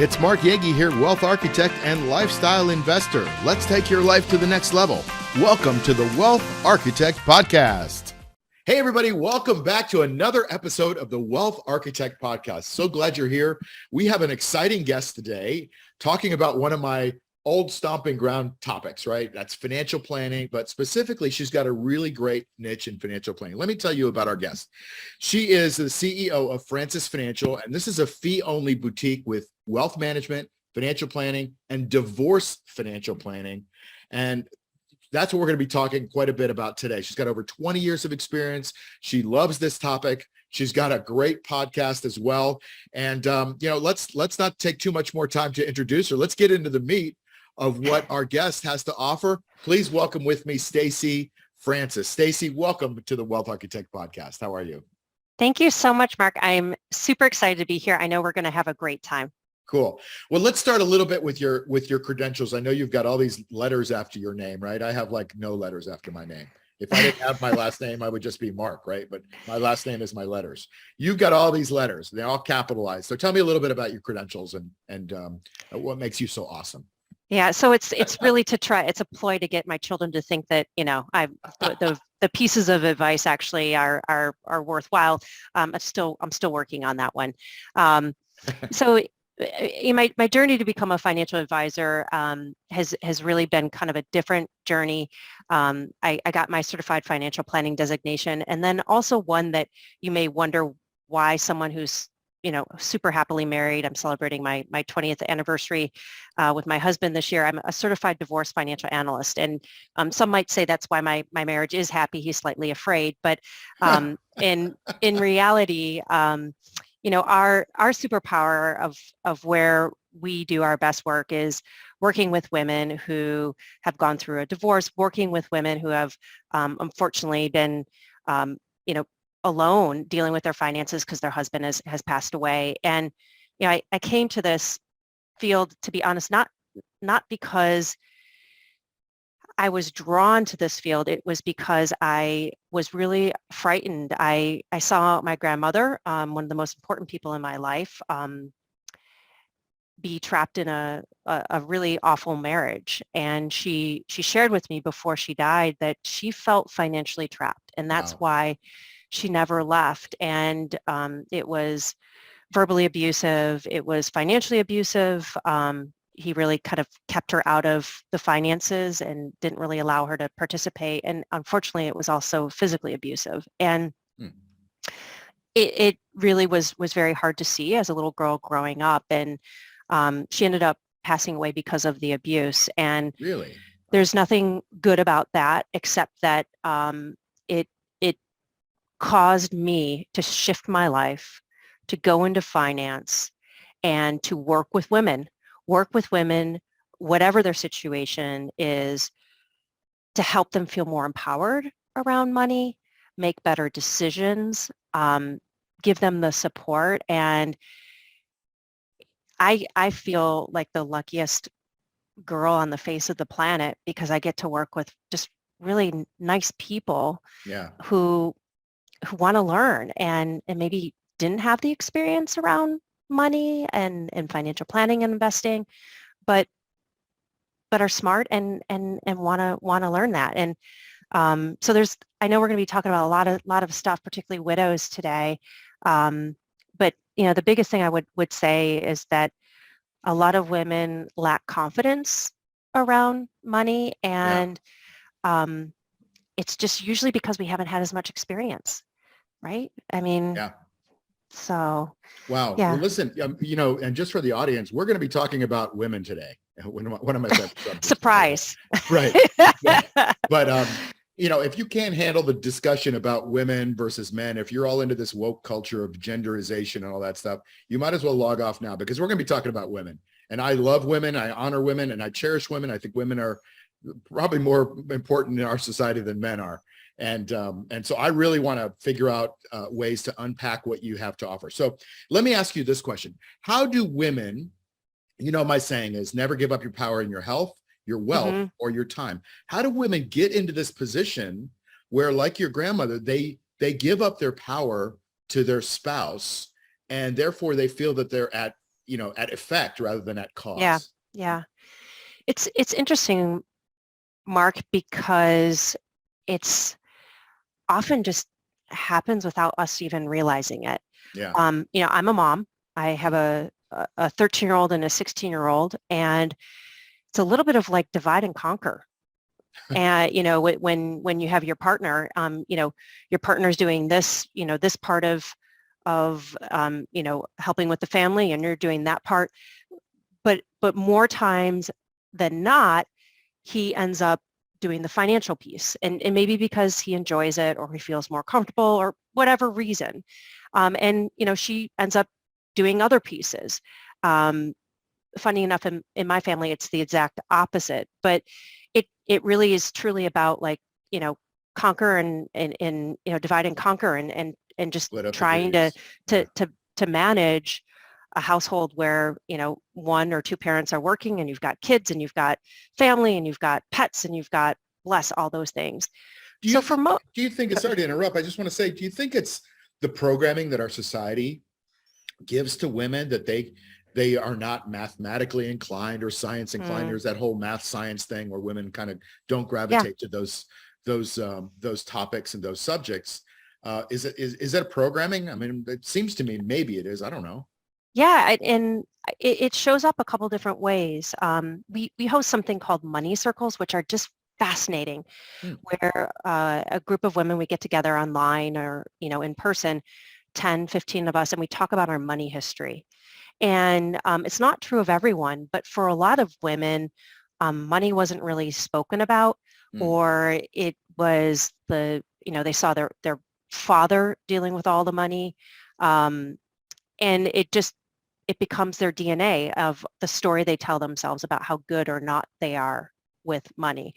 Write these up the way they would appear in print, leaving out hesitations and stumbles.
It's Mark Yegge here, wealth architect and lifestyle investor. Let's take your life to the next level. Welcome to the Wealth Architect Podcast. Hey, everybody. Welcome back to another episode of the Wealth Architect Podcast. So glad you're here. We have an exciting guest today talking about one of my old stomping ground topics, right? That's financial planning, but specifically, she's got a really great niche in financial planning. Let me tell you about our guest. She is the CEO of Francis Financial, and this is a fee-only boutique with wealth management, financial planning, and divorce financial planning. And that's what we're going to be talking quite a bit about today. She's got over 20 years of experience. She loves this topic. She's got a great podcast as well. And, let's not take too much more time to introduce her. Let's get into the meat of what our guest has to offer. Please welcome with me, Stacy Francis. Stacy, welcome to the Wealth Architect Podcast. How are you? Thank you so much, Mark. I'm super excited to be here. I know we're going to have a great time. Cool. Well, let's start a little bit with your credentials. I know you've got all these letters after your name, right? I have like no letters after my name. If I didn't have my last name, I would just be Mark, right? But my last name is my letters. You've got all these letters. They're all capitalized. So tell me a little bit about your credentials and what makes you so awesome. Yeah, so it's really it's a ploy to get my children to think that, the pieces of advice actually are worthwhile. I'm still working on that one. So my journey to become a financial advisor has really been kind of a different journey. I got my certified financial planning designation, and then also one that you may wonder why someone who's super happily married. I'm celebrating my 20th anniversary with my husband this year. I'm a certified divorce financial analyst. And some might say that's why my marriage is happy. He's slightly afraid. But in reality, our superpower of where we do our best work is working with women who have gone through a divorce, working with women who have unfortunately been, alone dealing with their finances because their husband has passed away. And, I came to this field, to be honest, not because I was drawn to this field. It was because I was really frightened. I saw my grandmother, one of the most important people in my life, be trapped in a really awful marriage. And she shared with me before she died that she felt financially trapped. And that's why she never left. And it was verbally abusive. It was financially abusive. He really kind of kept her out of the finances and didn't really allow her to participate. And unfortunately, it was also physically abusive. And it really was very hard to see as a little girl growing up. And she ended up passing away because of the abuse. And really, there's nothing good about that, except that it caused me to shift my life, to go into finance and to work with women, whatever their situation is, to help them feel more empowered around money, make better decisions, give them the support. And I feel like the luckiest girl on the face of the planet because I get to work with just really nice people who want to learn and maybe didn't have the experience around money and financial planning and investing, but are smart and want to learn that. And so I know we're going to be talking about a lot of stuff, particularly widows today. But the biggest thing I would say is that a lot of women lack confidence around money, and it's just usually because we haven't had as much experience. Right? I mean, so. Wow. Yeah. Well, listen, and just for the audience, we're going to be talking about women today. One of my favorite subjects. Surprise. Right. But if you can't handle the discussion about women versus men, if you're all into this woke culture of genderization and all that stuff, you might as well log off now because we're going to be talking about women. And I love women. I honor women and I cherish women. I think women are probably more important in our society than men are. And so I really want to figure out ways to unpack what you have to offer. So let me ask you this question. How do women, my saying is never give up your power and your health, your wealth, or your time. How do women get into this position where, like your grandmother, they give up their power to their spouse and therefore they feel that they're at at effect rather than at Yeah. cause. Yeah. It's interesting, Mark, because it's often just happens without us even realizing it. Yeah. I'm a mom. I have a 13-year-old and a 16-year-old, and it's a little bit of like divide and conquer. And when you have your partner, your partner's doing this, this part of helping with the family, and you're doing that part. But more times than not, he ends up doing the financial piece, and maybe because he enjoys it or he feels more comfortable or whatever reason. And she ends up doing other pieces. Funny enough, in my family, it's the exact opposite. But it really is truly about like, conquer and divide and conquer and just trying to manage a household where, one or two parents are working and you've got kids and you've got family and you've got pets and you've got, bless, all those things. Do you think, sorry to interrupt, I just want to say, do you think it's the programming that our society gives to women that they are not mathematically inclined or science inclined? There's that whole math science thing where women kind of don't gravitate to those topics and those subjects. Is that programming? I mean, it seems to me maybe it is. I don't know. Yeah, and it shows up a couple different ways. We host something called money circles, which are just fascinating, where a group of women, we get together online or, in person, 10, 15 of us, and we talk about our money history. And it's not true of everyone, but for a lot of women, money wasn't really spoken about, or it was they saw their father dealing with all the money. And it becomes their DNA of the story they tell themselves about how good or not they are with money,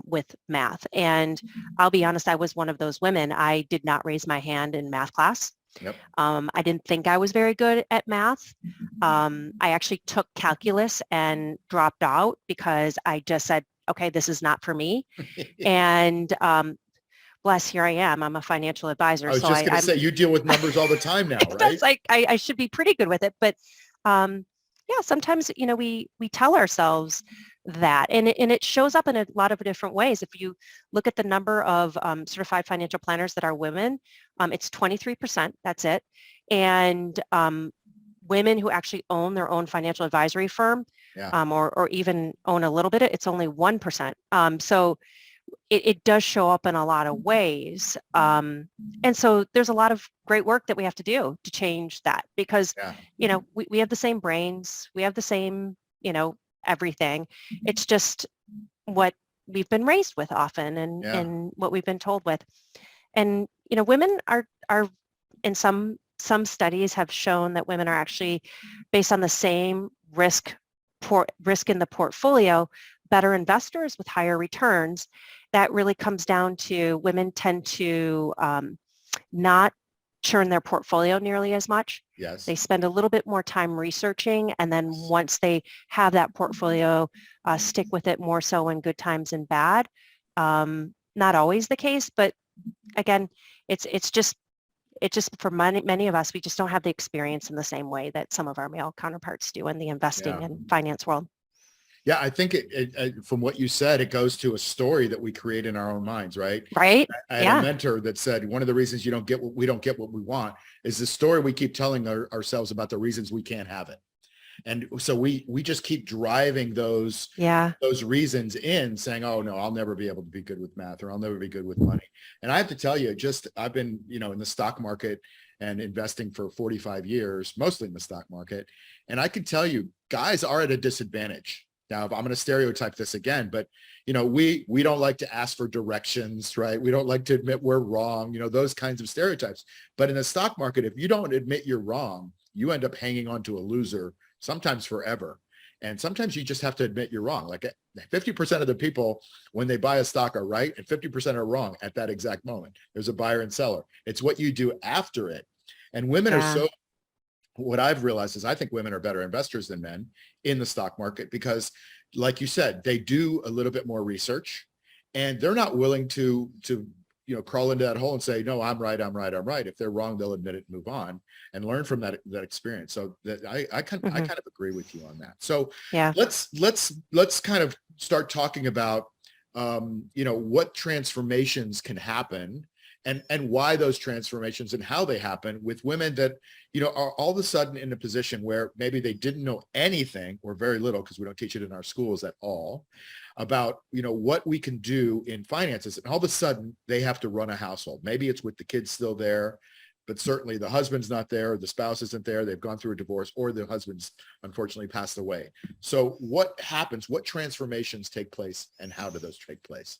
with math. And I'll be honest, I was one of those women. I did not raise my hand in math class. Yep. I didn't think I was very good at math. I actually took calculus and dropped out because I just said, okay, this is not for me. And bless, here I am. I'm a financial advisor. I was just going to say, you deal with numbers all the time now, right? That's like, I should be pretty good with it. But yeah, sometimes, we tell ourselves that, and it shows up in a lot of different ways. If you look at the number of certified financial planners that are women, it's 23%. That's it. And women who actually own their own financial advisory firm, or even own a little bit, it's only 1%. So it does show up in a lot of ways. And so there's a lot of great work that we have to do to change that, because, we have the same brains, we have the same, everything. It's just what we've been raised with often, and what we've been told with. And, women are in some studies have shown that women are actually, based on the same risk in the portfolio, better investors with higher returns. That really comes down to women tend to not churn their portfolio nearly as much. Yes. They spend a little bit more time researching, and then once they have that portfolio, stick with it more so in good times and bad. Not always the case, but again, it's just for many of us, we just don't have the experience in the same way that some of our male counterparts do in the investing and finance world. Yeah, I think from what you said, it goes to a story that we create in our own minds, right? Right. I had a mentor that said one of the reasons we don't get what we want is the story we keep telling ourselves about the reasons we can't have it. And so we just keep driving those reasons in, saying, oh no, I'll never be able to be good with math, or I'll never be good with money. And I have to tell you, I've been, in the stock market and investing for 45 years, mostly in the stock market. And I can tell you, guys are at a disadvantage. Now, I'm going to stereotype this again, but, we don't like to ask for directions, right? We don't like to admit we're wrong, those kinds of stereotypes. But in the stock market, if you don't admit you're wrong, you end up hanging on to a loser, sometimes forever. And sometimes you just have to admit you're wrong. Like 50% of the people, when they buy a stock, are right, and 50% are wrong at that exact moment. There's a buyer and seller. It's what you do after it. And women are what I've realized is I think women are better investors than men in the stock market because, like you said, they do a little bit more research, and they're not willing to crawl into that hole and say, no, I'm right. If they're wrong, they'll admit it and move on and learn from that experience. So that I kind of agree with you on that. So yeah, let's kind of start talking about, what transformations can happen and why those transformations and how they happen with women that, are all of a sudden in a position where maybe they didn't know anything or very little, because we don't teach it in our schools at all, about, what we can do in finances. And all of a sudden they have to run a household. Maybe it's with the kids still there, but certainly the husband's not there, the spouse isn't there, they've gone through a divorce, or the husband's unfortunately passed away. So what happens? What transformations take place, and how do those take place?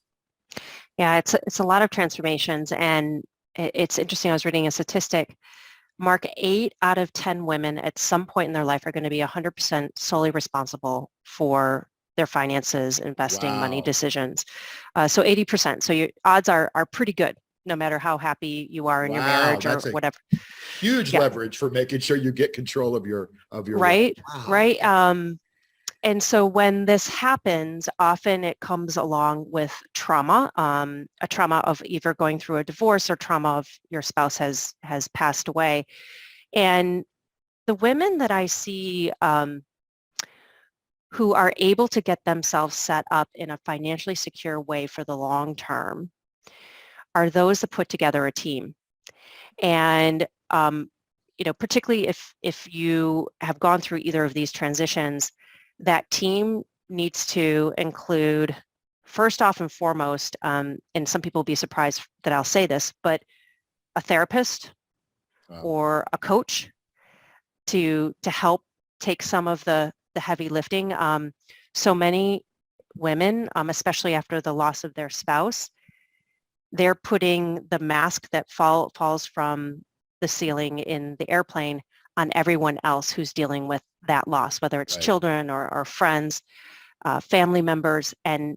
yeah. It's a lot of transformations, and it's interesting. I was reading a statistic. Mark, 8 out of 10 women at some point in their life are going to be 100% solely responsible for their finances, investing, money decisions. So 80%. So your odds are pretty good, no matter how happy you are in your marriage or whatever. Huge leverage for making sure you get control of your right, right. And so when this happens, often it comes along with trauma, a trauma of either going through a divorce or trauma of your spouse has passed away. And the women that I see who are able to get themselves set up in a financially secure way for the long term are those that put together a team. And particularly if you have gone through either of these transitions, that team needs to include, first off and foremost, and some people will be surprised that I'll say this, but a therapist or a coach to help take some of the heavy lifting. So many women, especially after the loss of their spouse, they're putting the mask that falls from the ceiling in the airplane on everyone else who's dealing with that loss, whether it's children or friends, family members, and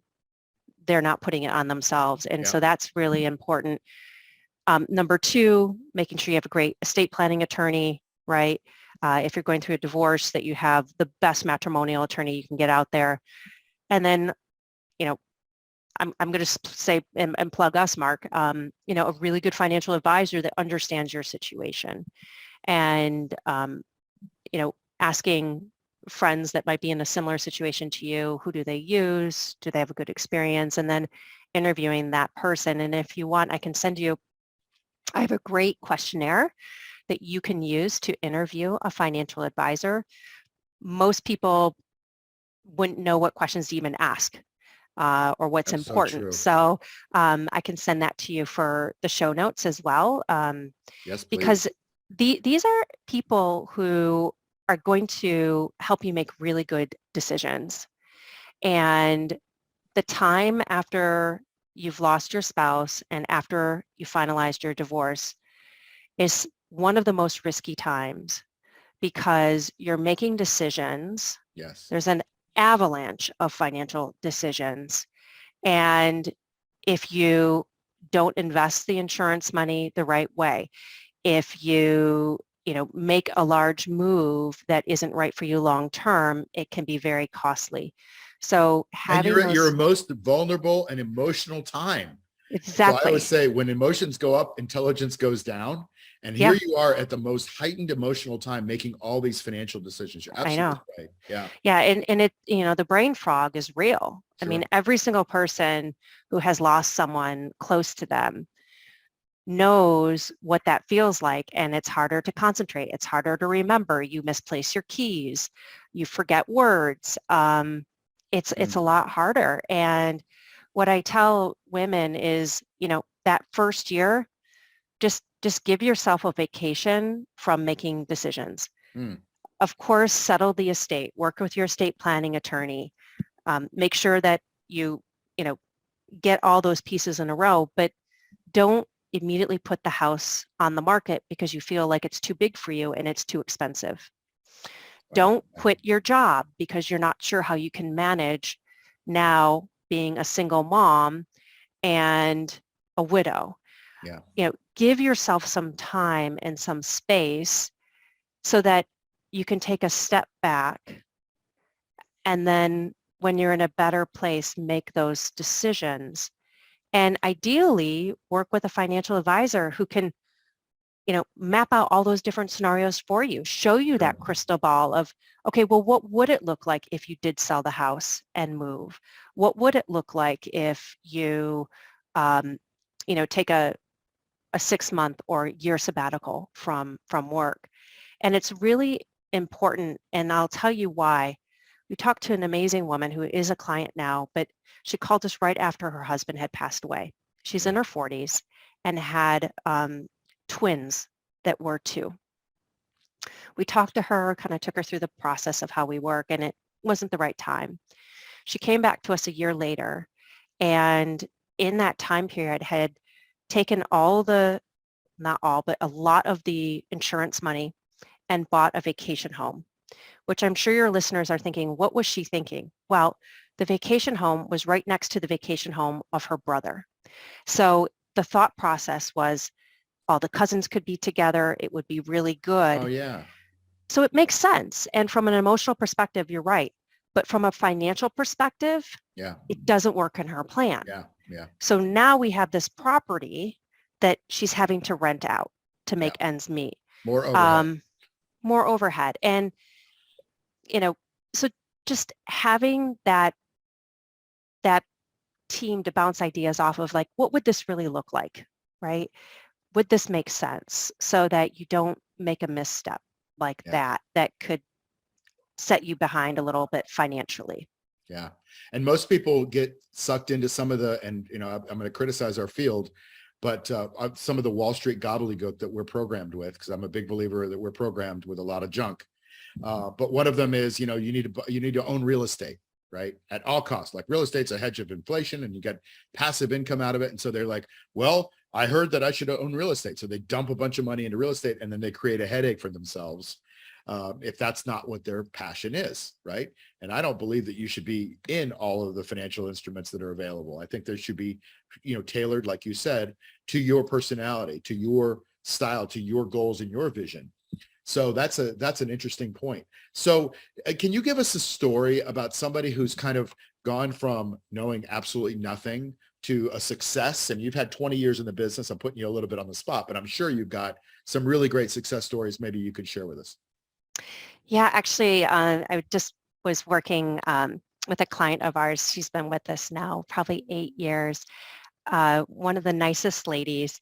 they're not putting it on themselves. And so that's really important. Number 2, making sure you have a great estate planning attorney, right? If you're going through a divorce, that you have the best matrimonial attorney you can get out there. And then, I'm going to say and plug us, Mark, a really good financial advisor that understands your situation. And, asking friends that might be in a similar situation to you, who do they use? Do they have a good experience? And then interviewing that person. And if you want, I have a great questionnaire that you can use to interview a financial advisor. Most people wouldn't know what questions to even ask or what's That's important. So I can send that to you for the show notes as well. Yes, please. Because these are people who are going to help you make really good decisions. And the time after you've lost your spouse and after you finalized your divorce is one of the most risky times, because you're making decisions. Yes. There's an avalanche of financial decisions. And if you don't invest the insurance money the right way, if you make a large move that isn't right for you long term, it can be very costly. So having your most vulnerable and emotional time. Exactly. So I always say, when emotions go up, intelligence goes down. And here you are at the most heightened emotional time making all these financial decisions. You're absolutely right. Yeah. Yeah. And it, the brain fog is real. Sure. I mean, every single person who has lost someone close to them knows what that feels like, and it's harder to concentrate. It's harder to remember. You misplace your keys. You forget words. It's a lot harder. And what I tell women is, that first year, just give yourself a vacation from making decisions. Of course, settle the estate, work with your estate planning attorney, make sure that you get all those pieces in a row, but don't immediately put the house on the market because you feel like it's too big for you and it's too expensive. Right. Don't quit your job because you're not sure how you can manage now being a single mom and a widow. Yeah. Give yourself some time and some space so that you can take a step back, and then when you're in a better place, make those decisions. and ideally work with a financial advisor who can, map out all those different scenarios for you, show you that crystal ball of, okay, well, what would it look like if you did sell the house and move? What would it look like if you, take a 6-month or year sabbatical from work? And it's really important, and I'll tell you why. We talked to an amazing woman who is a client now, but she called us right after her husband had passed away. She's in her 40s and had twins that were 2. We talked to her, kind of took her through the process of how we work, and it wasn't the right time. She came back to us a year later, and in that time period had taken not all, but a lot of the insurance money and bought a vacation home, which I'm sure your listeners are thinking, what was she thinking? Well, the vacation home was right next to the vacation home of her brother. So the thought process was all the cousins could be together. It would be really good. Oh, yeah. So it makes sense. And from an emotional perspective, you're right. But from a financial perspective, it doesn't work in her plan. Yeah. So now we have this property that she's having to rent out to make ends meet. More overhead. More overhead. And, so just having that team to bounce ideas off of, like, what would this really look like, right? Would this make sense, so that you don't make a misstep like that could set you behind a little bit financially? Yeah. And most people get sucked into some of I'm going to criticize our field, but some of the Wall Street gobbledygook that we're programmed with, because I'm a big believer that we're programmed with a lot of junk. But one of them is, you need to own real estate, right? At all costs. Like, real estate's a hedge of inflation and you get passive income out of it. And so they're like, well, I heard that I should own real estate. So they dump a bunch of money into real estate and then they create a headache for themselves if that's not what their passion is, right? And I don't believe that you should be in all of the financial instruments that are available. I think there should be, tailored, like you said, to your personality, to your style, to your goals and your vision. So that's an interesting point. So can you give us a story about somebody who's kind of gone from knowing absolutely nothing to a success? And you've had 20 years in the business. I'm putting you a little bit on the spot, but I'm sure you've got some really great success stories maybe you could share with us. Yeah, actually, I just was working with a client of ours. She's been with us now probably 8 years. One of the nicest ladies.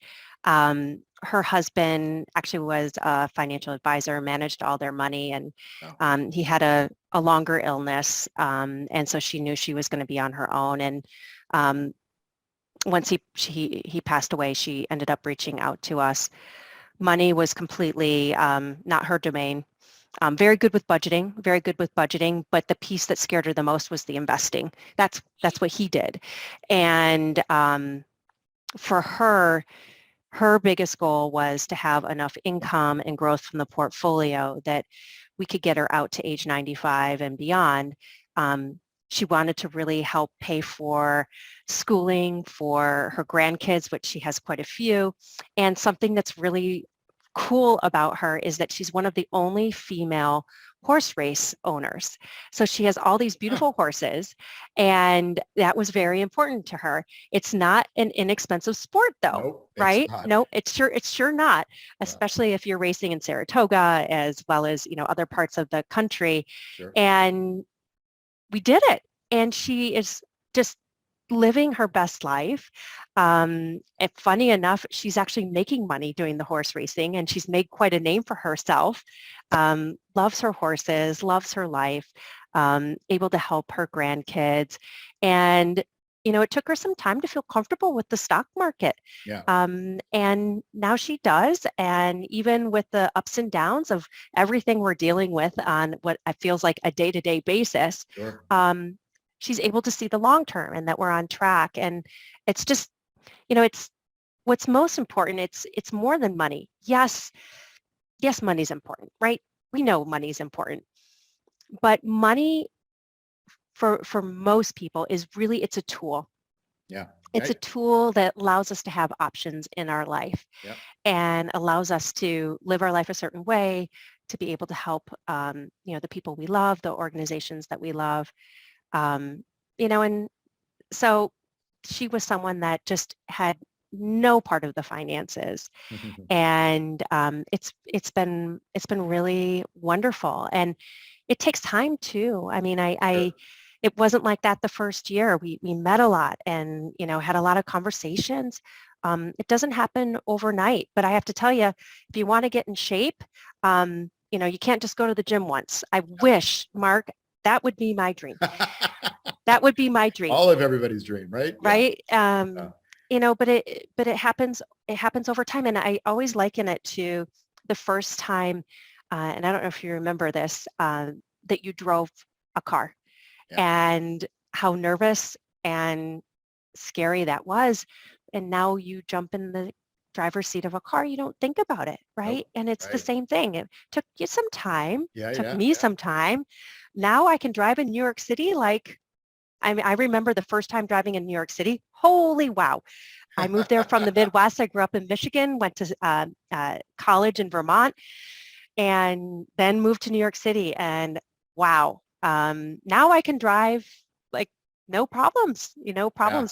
Her husband actually was a financial advisor, managed all their money, and he had a longer illness, and so she knew she was going to be on her own. And once he passed away, she ended up reaching out to us. Money was completely not her domain. Very good with budgeting, but the piece that scared her the most was the investing. That's what he did. And for her biggest goal was to have enough income and growth from the portfolio that we could get her out to age 95 and beyond. She wanted to really help pay for schooling for her grandkids, which she has quite a few. And something that's really cool about her is that she's one of the only female horse race owners. So she has all these beautiful horses, and that was very important to her. It's not an inexpensive sport though, nope, right? No, it's sure not, especially if you're racing in Saratoga as well as, other parts of the country. Sure. And we did it. And she is just living her best life. And funny enough, she's actually making money doing the horse racing, and she's made quite a name for herself. Loves her horses, loves her life, able to help her grandkids. And, it took her some time to feel comfortable with the stock market. Yeah. And now she does. And even with the ups and downs of everything we're dealing with on what feels like a day-to-day basis, Sure. She's able to see the long term and that we're on track. And it's just, it's what's most important. It's more than money. Yes, money's important, right? We know money's important, but money for most people is really, it's a tool. Yeah. It's a tool that allows us to have options in our life and allows us to live our life a certain way, to be able to help, the people we love, the organizations that we love. And so she was someone that just had no part of the finances. And it's been really wonderful. And it takes time too. I mean, it wasn't like that the first year. We met a lot and, had a lot of conversations. It doesn't happen overnight, but I have to tell you, if you want to get in shape, you can't just go to the gym once. I wish, Mark, that would be my dream. That would be my dream. All of everybody's dream, right? Right. But it happens over time. And I always liken it to the first time, and I don't know if you remember this, that you drove a car and how nervous and scary that was. And now you jump in the driver's seat of a car, you don't think about it, right? Nope. And it's the same thing. It took you some time, took me some time. Now I can drive in New York City like, I remember the first time driving in New York City. Holy wow. I moved there from the Midwest. I grew up in Michigan, went to college in Vermont, and then moved to New York City. And wow, now I can drive like no problems,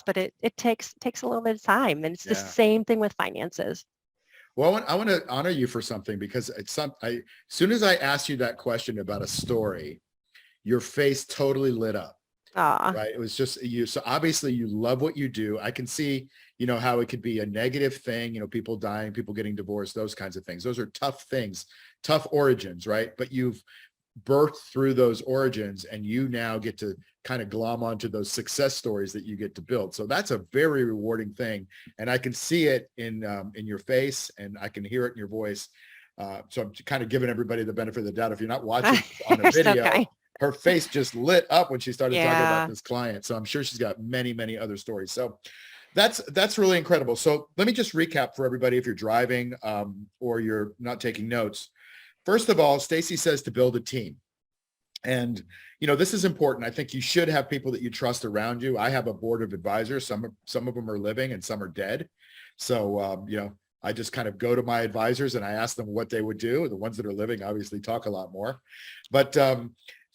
but it takes a little bit of time. And it's the same thing with finances. Well, I want to honor you for something, because as soon as I asked you that question about a story, your face totally lit up. Right. It was just you. So obviously you love what you do. I can see, how it could be a negative thing, people dying, people getting divorced, those kinds of things. Those are tough things, tough origins, right? But you've birthed through those origins, and you now get to kind of glom onto those success stories that you get to build. So that's a very rewarding thing. And I can see it in your face, and I can hear it in your voice. So I'm kind of giving everybody the benefit of the doubt. If you're not watching on a video, okay. Her face just lit up when she started talking about this client. So I'm sure she's got many, many other stories. So that's really incredible. So let me just recap for everybody if you're driving or you're not taking notes. First of all, Stacy says to build a team. And, this is important. I think you should have people that you trust around you. I have a board of advisors. Some of them are living and some are dead. So, I just kind of go to my advisors and I ask them what they would do. The ones that are living obviously talk a lot more. But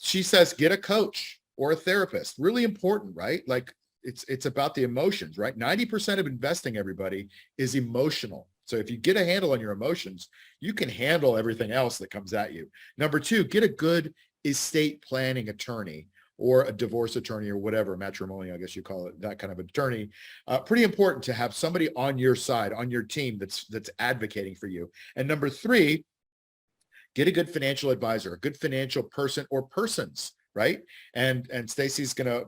she says, get a coach or a therapist. Really important, right? Like it's about the emotions, right? 90% of investing, everybody, is emotional. So if you get a handle on your emotions, you can handle everything else that comes at you. Number two, get a good estate planning attorney or a divorce attorney or whatever, matrimonial, I guess you call it, that kind of attorney. Pretty important to have somebody on your side, on your team that's advocating for you. And number three, get a good financial advisor, a good financial person or persons, right? And Stacy's going to,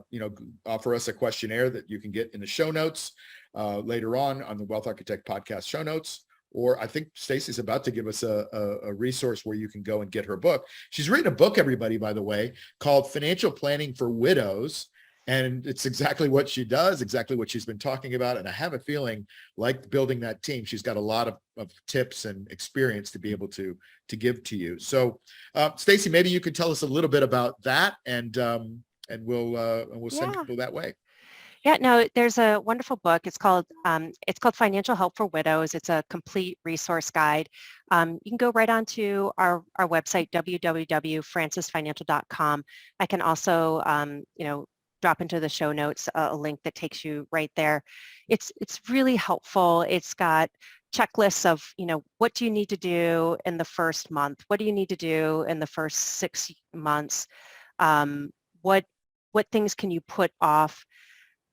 offer us a questionnaire that you can get in the show notes later on the Wealth Architect podcast show notes. Or I think Stacy's about to give us a resource where you can go and get her book. She's written a book, everybody, by the way, called Financial Planning for Widows. And it's exactly what she does, exactly what she's been talking about. And I have a feeling, like building that team, she's got a lot of tips and experience to be able to give to you. So, Stacy, maybe you could tell us a little bit about that, and we'll send people that way. Yeah, no, there's a wonderful book. It's called Financial Help for Widows. It's a complete resource guide. You can go right onto our website, www.francisfinancial.com. I can also, drop into the show notes a link that takes you right there. It's really helpful. It's got checklists of, what do you need to do in the first month? What do you need to do in the first 6 months? What things can you put off?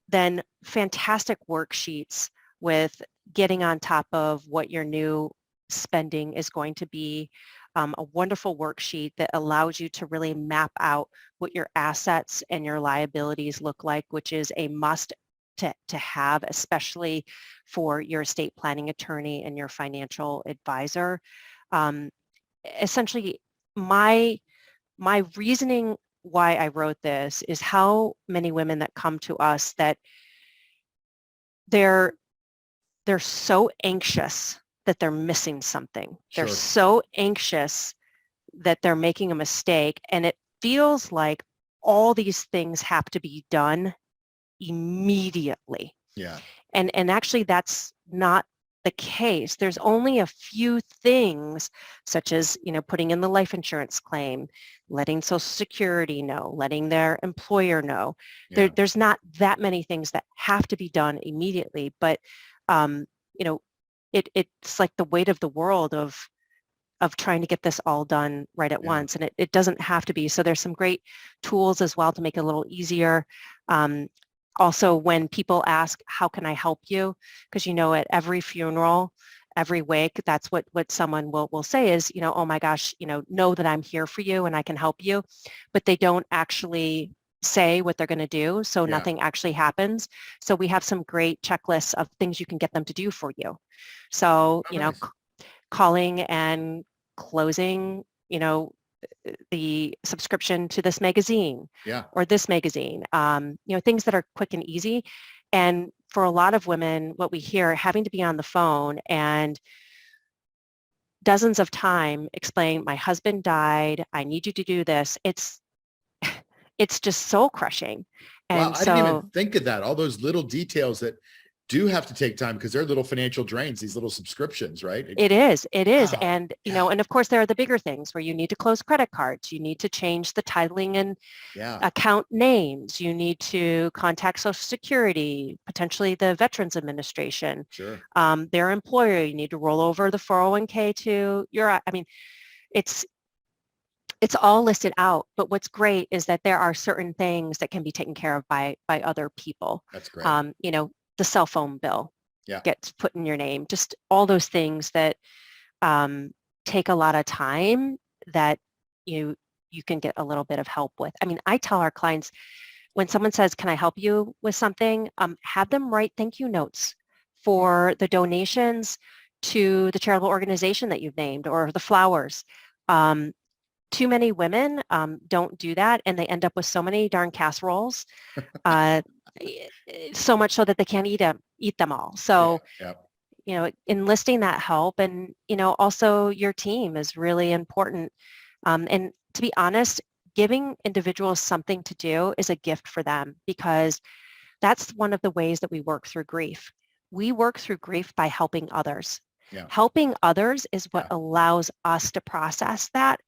Then fantastic worksheets with getting on top of what your new spending is going to be. A wonderful worksheet that allows you to really map out what your assets and your liabilities look like, which is a must to have, especially for your estate planning attorney and your financial advisor. Essentially, my reasoning why I wrote this is how many women that come to us that they're so anxious that they're missing something. Sure. They're so anxious that they're making a mistake, and it feels like all these things have to be done immediately. Yeah. And actually that's not the case. There's only a few things, such as, putting in the life insurance claim, letting Social Security know, letting their employer know. There's not that many things that have to be done immediately, but it's like the weight of the world of trying to get this all done right at once. And it doesn't have to be. So there's some great tools as well to make it a little easier. Also, when people ask, how can I help you? Because, at every funeral, every wake, that's what someone will say is, oh my gosh, know that I'm here for you and I can help you. But they don't actually say what they're going to do. So nothing actually happens. So we have some great checklists of things you can get them to do for you. So, nice. Calling and closing, the subscription to this magazine or this magazine, things that are quick and easy. And for a lot of women, what we hear, having to be on the phone and dozens of time explain, my husband died, I need you to do this. It's just soul crushing. And I didn't even think of that. All those little details that do have to take time because they're little financial drains, these little subscriptions, right? It is. Wow. And, and of course there are the bigger things where you need to close credit cards. You need to change the titling and account names. You need to contact Social Security, potentially the Veterans Administration, their employer. You need to roll over the 401k to it's all listed out. But what's great is that there are certain things that can be taken care of by other people. That's great. The cell phone bill gets put in your name, just all those things that take a lot of time that you can get a little bit of help with. I tell our clients, when someone says, can I help you with something, have them write thank you notes for the donations to the charitable organization that you've named or the flowers. Too many women don't do that, and they end up with so many darn casseroles. So much so that they can't eat them all. So, enlisting that help and, also your team is really important. And to be honest, giving individuals something to do is a gift for them because that's one of the ways that we work through grief. We work through grief by helping others. Helping others is what allows us to process that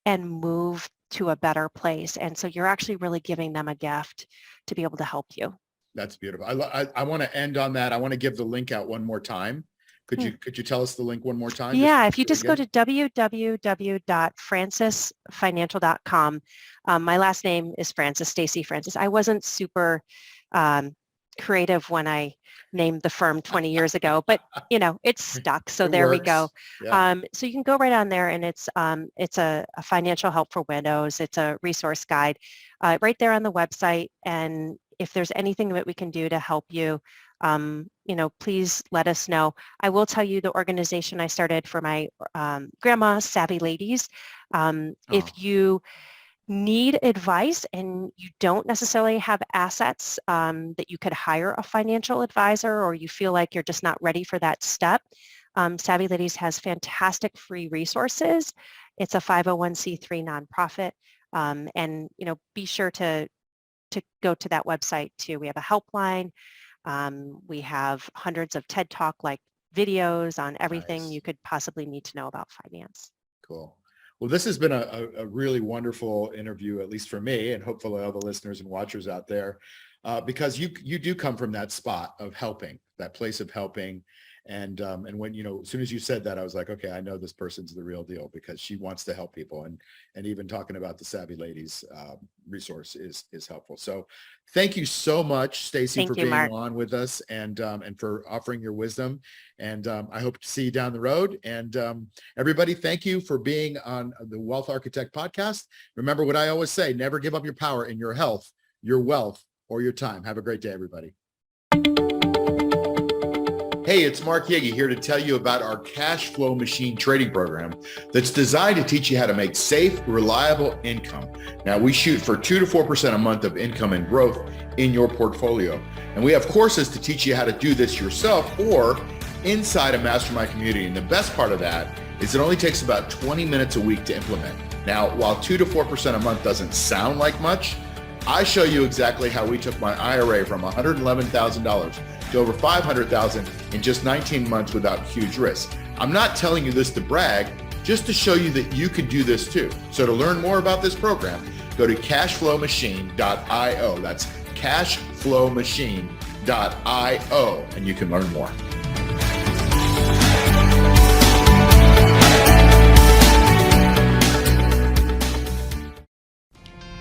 and move to a better place. And so you're actually really giving them a gift to be able to help you. That's beautiful. I want to end on that. I want to give the link out one more time. Could you tell us the link one more time? Yeah, if you just go to www.francisfinancial.com. My last name is Francis, Stacy Francis. I wasn't super creative when I named the firm 20 years ago, but it's stuck. So there we go. So you can go right on there, and it's a financial help for widows. It's a resource guide right there on the website. And if there's anything that we can do to help you, please let us know. I will tell you the organization I started for my grandma, Savvy Ladies. If you need advice and you don't necessarily have assets that you could hire a financial advisor, or you feel like you're just not ready for that step, Savvy Ladies has fantastic free resources. It's a 501c3 nonprofit. And be sure to go to that website too. We have a helpline. We have hundreds of TED Talk like videos on everything you could possibly need to know about finance. Cool. Well, this has been a really wonderful interview, at least for me, and hopefully all the listeners and watchers out there, because you do come from that spot of helping, that place of helping. And when, as soon as you said that, I was like, okay, I know this person's the real deal because she wants to help people. And even talking about the Savvy Ladies resource is helpful. So thank you so much, Stacy, for being on with us and for offering your wisdom. And I hope to see you down the road. And everybody, thank you for being on the Wealth Architect podcast. Remember what I always say, never give up your power in your health, your wealth, or your time. Have a great day, everybody. Hey, it's Mark Yegge here to tell you about our cash flow machine trading program that's designed to teach you how to make safe, reliable income. Now, we shoot for 2 to 4% a month of income and growth in your portfolio. And we have courses to teach you how to do this yourself or inside a mastermind community. And the best part of that is it only takes about 20 minutes a week to implement. Now, while 2 to 4% a month doesn't sound like much, I show you exactly how we took my IRA from $111,000 to over 500,000 in just 19 months without huge risk. I'm not telling you this to brag, just to show you that you can do this too. So to learn more about this program, go to cashflowmachine.io. That's cashflowmachine.io, and you can learn more.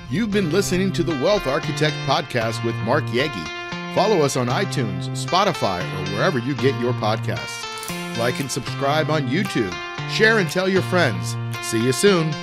You've been listening to the Wealth Architect Podcast with Mark Yegge. Follow us on iTunes, Spotify, or wherever you get your podcasts. Like and subscribe on YouTube. Share and tell your friends. See you soon.